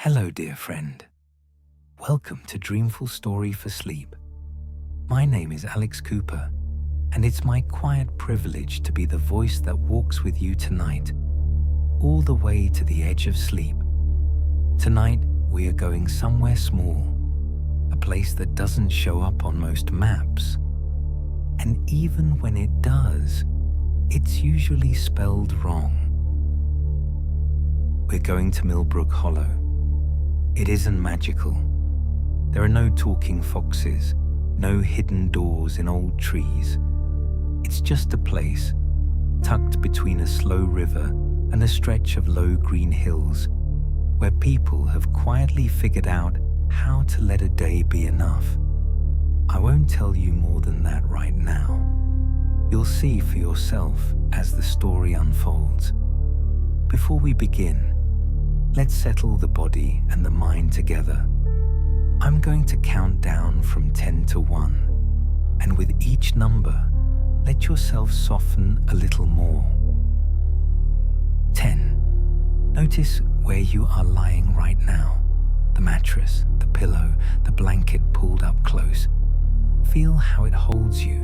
Hello, dear friend. Welcome to Dreamful Story for Sleep. My name is Alex Cooper, and it's my quiet privilege to be the voice that walks with you tonight, all the way to the edge of sleep. Tonight, we are going somewhere small, a place that doesn't show up on most maps. And even when it does, it's usually spelled wrong. We're going to Millbrook Hollow. It isn't magical. There are no talking foxes, no hidden doors in old trees. It's just a place, tucked between a slow river and a stretch of low green hills, where people have quietly figured out how to let a day be enough. I won't tell you more than that right now. You'll see for yourself as the story unfolds. Before we begin, let's settle the body and the mind together. I'm going to count down from 10 to 1, and with each number, let yourself soften a little more. 10. Notice where you are lying right now. The mattress, the pillow, the blanket pulled up close. Feel how it holds you,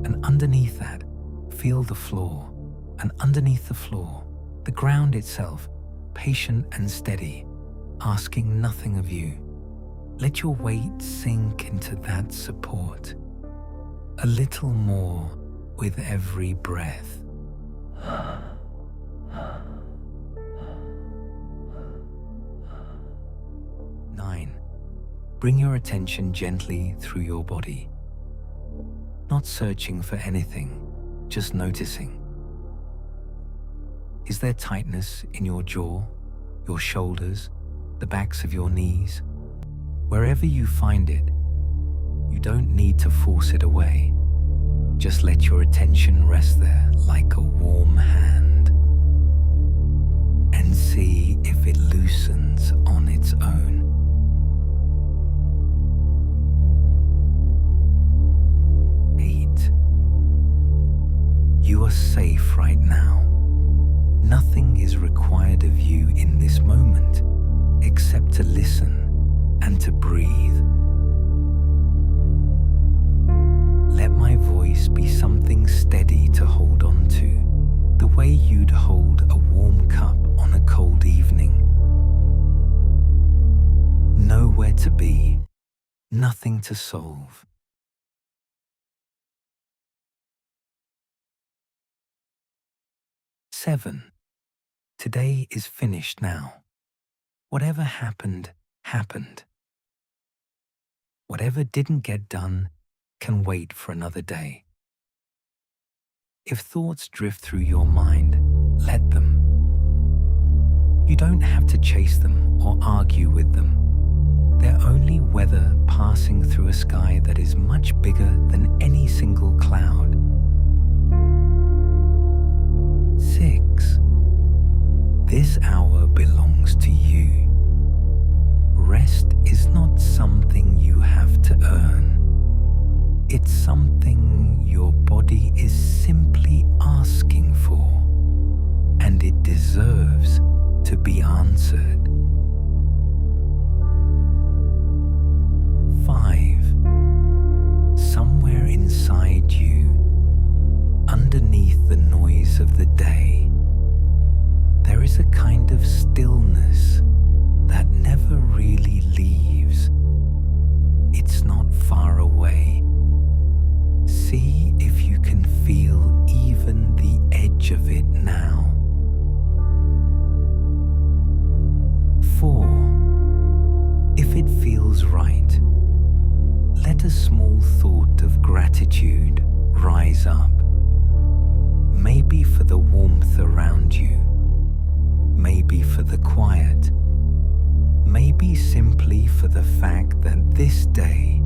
and underneath that, feel the floor, and underneath the floor, the ground itself, patient and steady, asking nothing of you. Let your weight sink into that support. A little more with every breath. 9. Bring your attention gently through your body. Not searching for anything, just noticing. Is there tightness in your jaw, your shoulders, the backs of your knees? Wherever you find it, you don't need to force it away. Just let your attention rest there like a warm hand, and see if it loosens on its own. 8. You are safe right now. Nothing is required of you in this moment except to listen and to breathe. Let my voice be something steady to hold on to, the way you'd hold a warm cup on a cold evening. Nowhere to be, nothing to solve. 7. Today is finished now. Whatever happened, happened. Whatever didn't get done can wait for another day. If thoughts drift through your mind, let them. You don't have to chase them or argue with them. They're only weather passing through a sky that is much bigger than any single cloud. 6. This hour belongs to you. Rest is not something you have to earn. It's something your body is simply asking for, and it deserves to be answered. 5. Somewhere inside you, underneath the noise of the day, there is a kind of stillness that never really leaves. It's not far away. See if you can feel even the edge of it now. 4. If it feels right, let a small thought of gratitude rise up. Maybe for the warmth around you, maybe for the quiet, maybe simply for the fact that this day,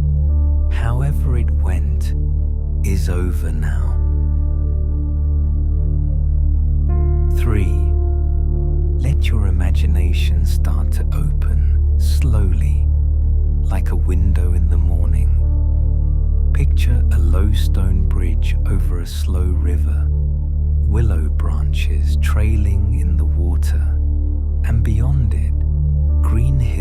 however it went, is over now. 3. Let your imagination start to open slowly, like a window in the morning. Picture a low stone bridge over a slow river, willow branches trailing in the water, and beyond it, green hills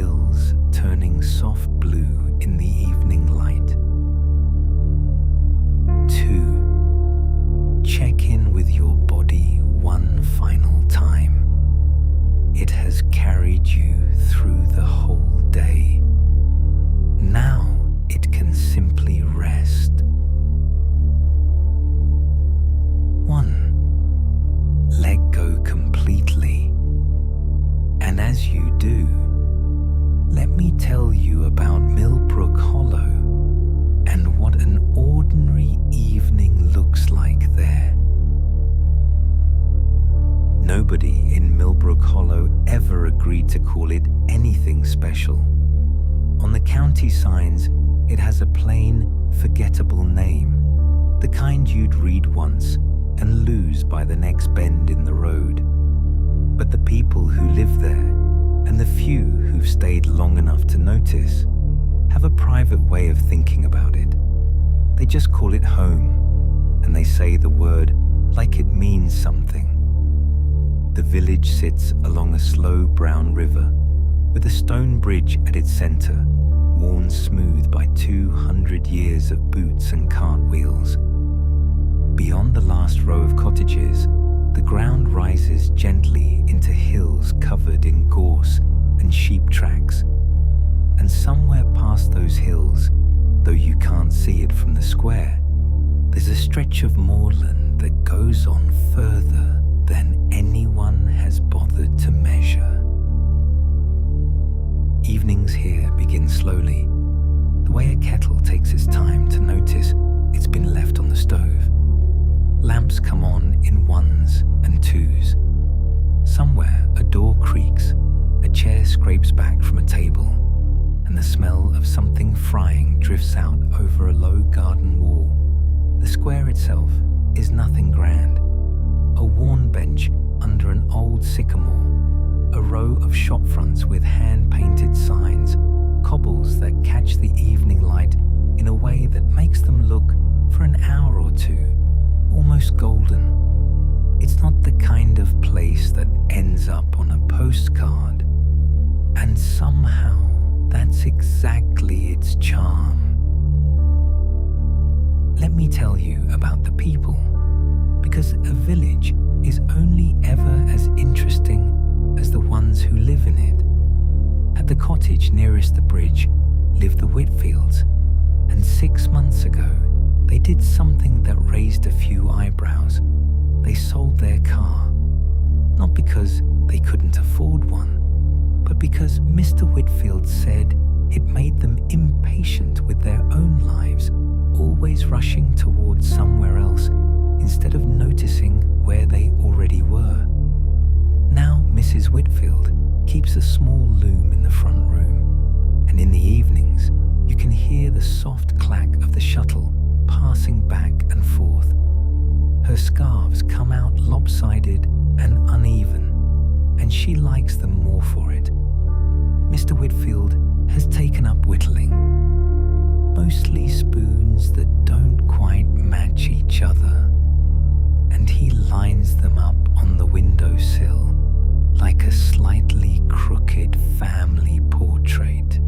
to call it anything special. On the county signs, it has a plain, forgettable name, the kind you'd read once and lose by the next bend in the road. But the people who live there, and the few who've stayed long enough to notice, have a private way of thinking about it. They just call it home, and they say the word like it means something. The village sits along a slow brown river, with a stone bridge at its center, worn smooth by 200 years of boots and cartwheels. Beyond the last row of cottages, the ground rises gently into hills covered in gorse and sheep tracks. And somewhere past those hills, though you can't see it from the square, there's a stretch of moorland that goes on further than anyone has bothered to measure. Evenings here begin slowly, the way a kettle takes its time to notice it's been left on the stove. Lamps come on in ones and twos. Somewhere a door creaks, a chair scrapes back from a table, and the smell of something frying drifts out over a low garden wall. The square itself is nothing grand. A worn bench under an old sycamore, a row of shop fronts with hand-painted signs, cobbles that catch the evening light in a way that makes them look, for an hour or two, almost golden. It's not the kind of place that ends up on a postcard, and somehow that's exactly its charm. Let me tell you about the people, because a village is only ever as interesting as the ones who live in it. At the cottage nearest the bridge live the Whitfields, and 6 months ago they did something that raised a few eyebrows. They sold their car, not because they couldn't afford one, but because Mr. Whitfield said it made them impatient with their own lives, always rushing towards somewhere else instead of noticing where they already were. Now Mrs. Whitfield keeps a small loom in the front room, and in the evenings you can hear the soft clack of the shuttle passing back and forth. Her scarves come out lopsided and uneven, and she likes them more for it. Mr. Whitfield has taken up whittling, mostly spoons that don't quite match each other, and he lines them up on the windowsill like a slightly crooked family portrait.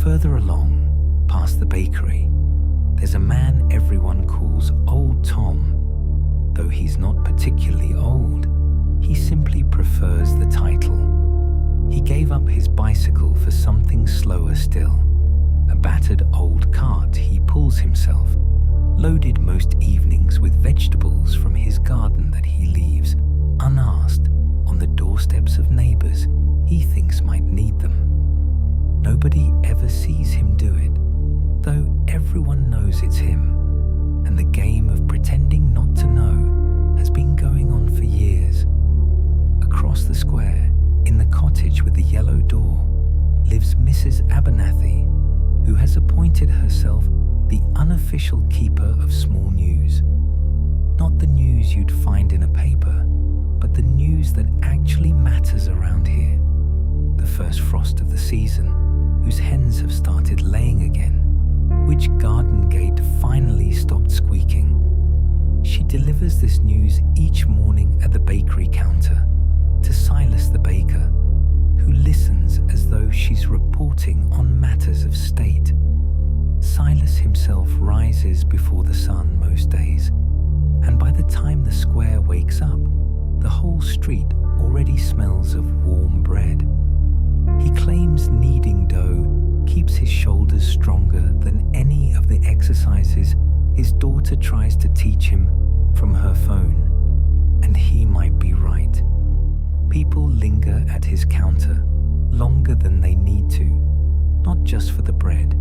Further along, past the bakery, there's a man everyone calls Old Tom. Though he's not particularly old, he simply prefers the title. He gave up his bicycle for something slower still, a battered old cart he pulls himself, loaded most evenings with vegetables from his garden that he leaves, unasked, on the doorsteps of neighbors he thinks might need them. Nobody ever sees him do it, though everyone knows it's him, and the game of pretending not to know has been going on for years. Across the square, in the cottage with the yellow door, lives Mrs. Abernathy, who has appointed herself the unofficial keeper of small news. Not the news you'd find in a paper, but the news that actually matters around here. The first frost of the season, whose hens have started laying again, which garden gate finally stopped squeaking. She delivers this news each morning at the bakery counter to Silas the baker, who listens as though she's reporting on matters of state. Silas himself rises before the sun most days, and by the time the square wakes up, the whole street already smells of warm bread. He claims kneading dough keeps his shoulders stronger than any of the exercises his daughter tries to teach him from her phone, and he might be right. People linger at his counter longer than they need to, not just for the bread,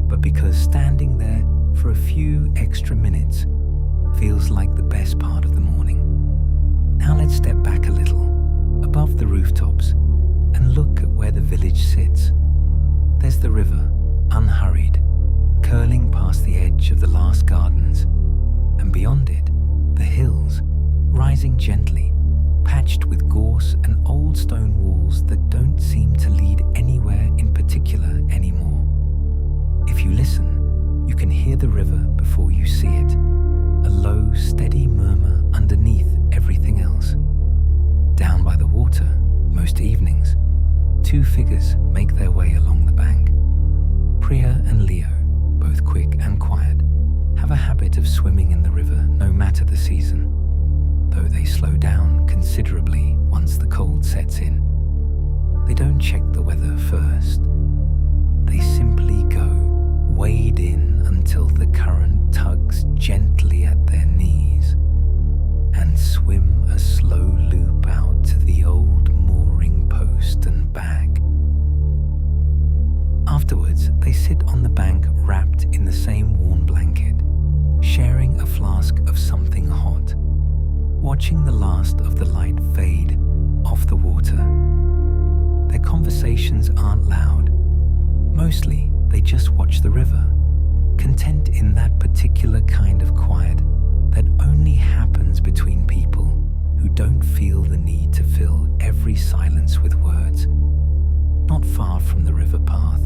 but because standing there for a few extra minutes feels like the best part of the morning. Now let's step back a little, a above the rooftops and look at where the village sits. There's the river, unhurried, curling past the edge of the last gardens, and beyond it, the hills, rising gently, patched with gorse and old stone walls that don't seem to lead anywhere in particular anymore. If you listen, you can hear the river before you see it, a low, steady murmur underneath everything else. Down by the water, most evenings, two figures make their way along the bank. Priya and Leo, both quick and quiet, have a habit of swimming in the river no matter the season, though they slow down considerably once the cold sets in. They don't check the weather first. They simply go, wade in until the current tugs gently at their knees, and swim a slow loop out to the old mooring post and back. Afterwards, they sit on the bank wrapped in the same warm blanket, sharing a flask of something hot, watching the last of the light fade off the water. Their conversations aren't loud. Mostly, they just watch the river, content in that particular kind of quiet that only happens between people who don't feel the need to fill every silence with words. Not far from the river path,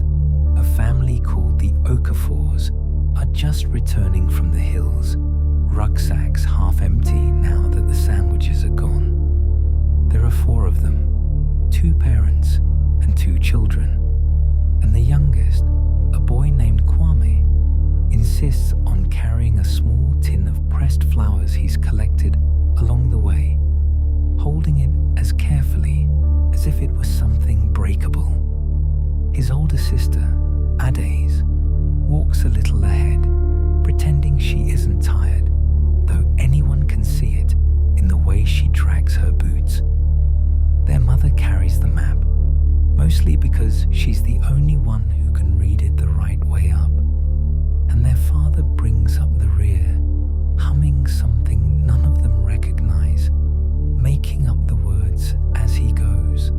a family called the Okafors are just returning from the hills, rucksacks half empty now that the sandwiches are gone. There are 4 of them, 2 parents and 2 children, and the youngest, a boy named Kwame, insists on carrying a small tin of pressed flowers he's collected along the way, holding it as carefully as if it was something breakable. His older sister, Ades, walks a little ahead, pretending she isn't tired, though anyone can see it in the way she drags her boots. Their mother carries the map, mostly because she's the only one who can read it the right way up, and their father brings up the rear, humming something none of them recognize, making up the words as he goes.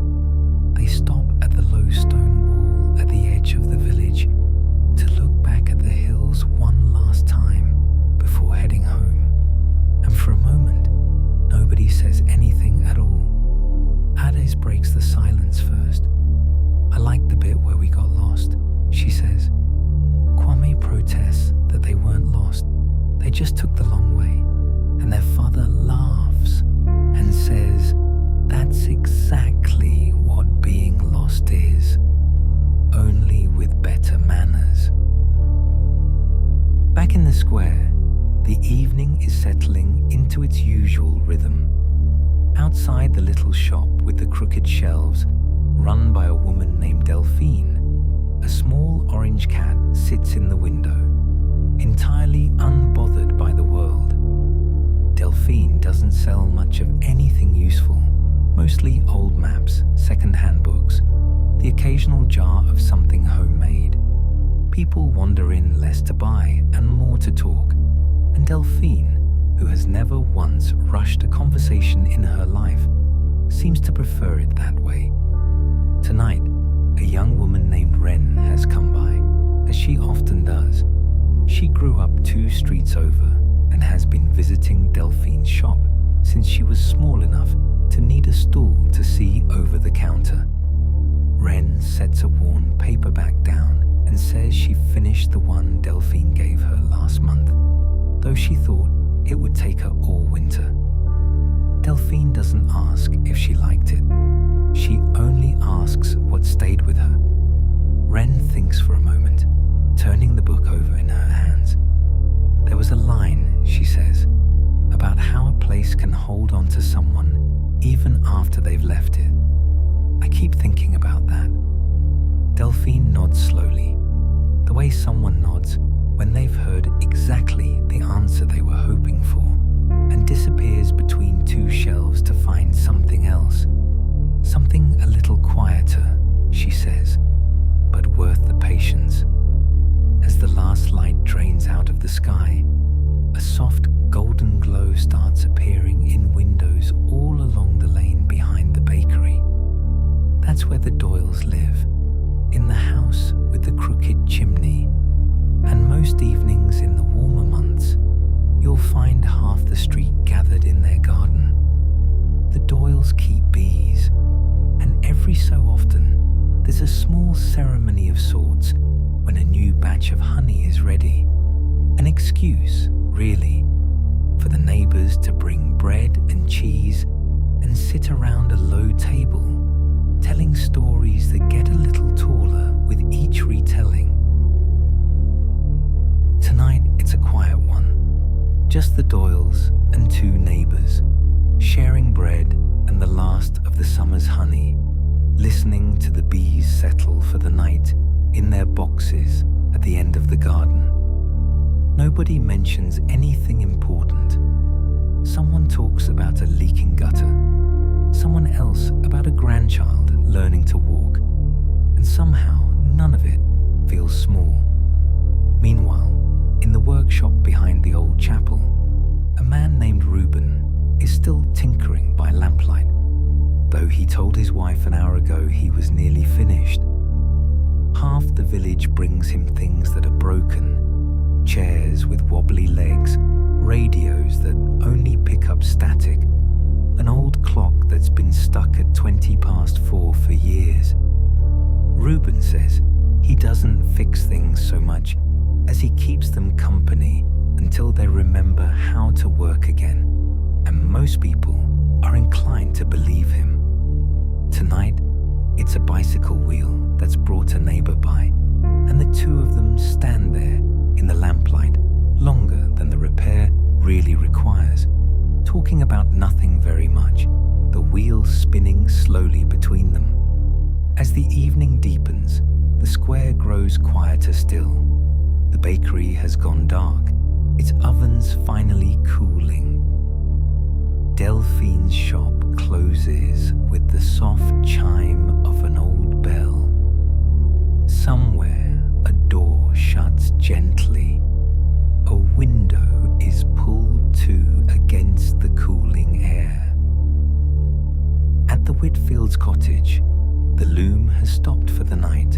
They stop at the low stone wall at the edge of the village to look back at the hills one last time before heading home. And for a moment, nobody says anything at all. Ades breaks the silence first. "I like the bit where we got lost," she says. Kwame protests that they weren't lost. They just took the long way. And their father laughs and says, "That's exactly what being lost is, only with better manners." Back in the square, the evening is settling into its usual rhythm. Outside the little shop with the crooked shelves, run by a woman named Delphine, a small orange cat sits in the window, entirely unbothered by the world. Delphine doesn't sell much of anything useful, mostly old maps, second-hand books, the occasional jar of something homemade. People wander in less to buy and more to talk, and Delphine, who has never once rushed a conversation in her life, seems to prefer it that way. Tonight, a young woman named Wren has come by, as she often does. She grew up 2 streets over and has been visiting Delphine's shop since she was small enough to need a stool to see over the counter. Wren sets a worn paperback down and says she finished the one Delphine gave her last month, though she thought it would take her all winter. Delphine doesn't ask if she liked it. She only asks what stayed with her. Wren thinks for a moment, turning the book over in her hands. There was a line, she says, about how a place can hold on to someone even after they've left it. I keep thinking about that. Delphine nods slowly, the way someone nods when they've heard exactly the answer they were hoping for, and disappears between 2 shelves to find something else. Something a little quieter, she says, but worth the patience. As the last light drains out of the sky, a soft golden glow starts appearing in windows all along the lane behind the bakery. the street gathered in their garden. The Doyles keep bees, and every so often there's a small ceremony of sorts when a new batch of honey is ready. An excuse, really, for the neighbours to bring bread and cheese and sit around a low table, telling stories that get a little taller with each retelling. Tonight it's a quiet one, just the Doyles and two neighbours, sharing bread and the last of the summer's honey, listening to the bees settle for the night in their boxes at the end of the garden. Nobody mentions anything important. Someone talks about a leaking gutter, someone else about a grandchild learning to walk, and somehow none of it feels small. Meanwhile, in the workshop behind the old chapel, a man named Reuben is still tinkering by lamplight, though he told his wife an hour ago he was nearly finished. Half the village brings him things that are broken, chairs with wobbly legs, radios that only pick up static, an old clock that's been stuck at 4 for years. Reuben says he doesn't fix things so much as he keeps them company until they remember how to work again, and most people are inclined to believe him. Tonight, it's a bicycle wheel that's brought a neighbour by, and the two of them stand there in the lamplight longer than the repair really requires, talking about nothing very much, the wheel spinning slowly between them. As the evening deepens, the square grows quieter still. The bakery has gone dark, its ovens finally cooling. Delphine's shop closes with the soft chime of an old bell. Somewhere a door shuts gently. A window is pulled to against the cooling air. At the Whitfields' cottage, the loom has stopped for the night,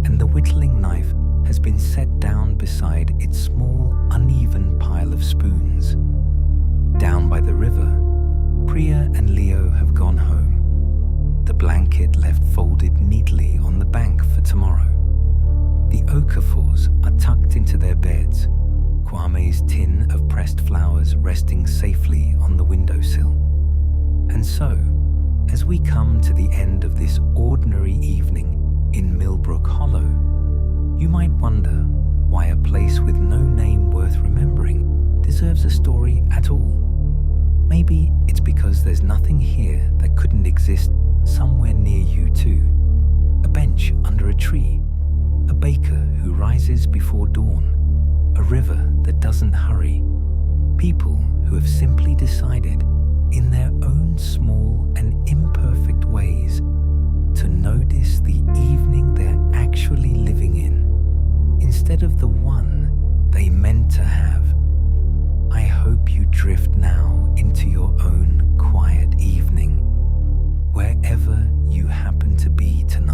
and the whittling knife has been set down beside its small, uneven pile of spoons. Down by the river, Priya and Leo have gone home, the blanket left folded neatly on the bank for tomorrow. The Okafors are tucked into their beds, Kwame's tin of pressed flowers resting safely on the windowsill. And so, as we come to the end of this ordinary evening in Millbrook Hollow, you might wonder why a place with no name worth remembering deserves a story at all. Maybe it's because there's nothing here that couldn't exist somewhere near you too. A bench under a tree, a baker who rises before dawn, a river that doesn't hurry, people who have simply decided, in their own small and imperfect ways, to notice the evening they're actually living in, instead of the one they meant to have. I hope you drift now into your own quiet evening, wherever you happen to be tonight.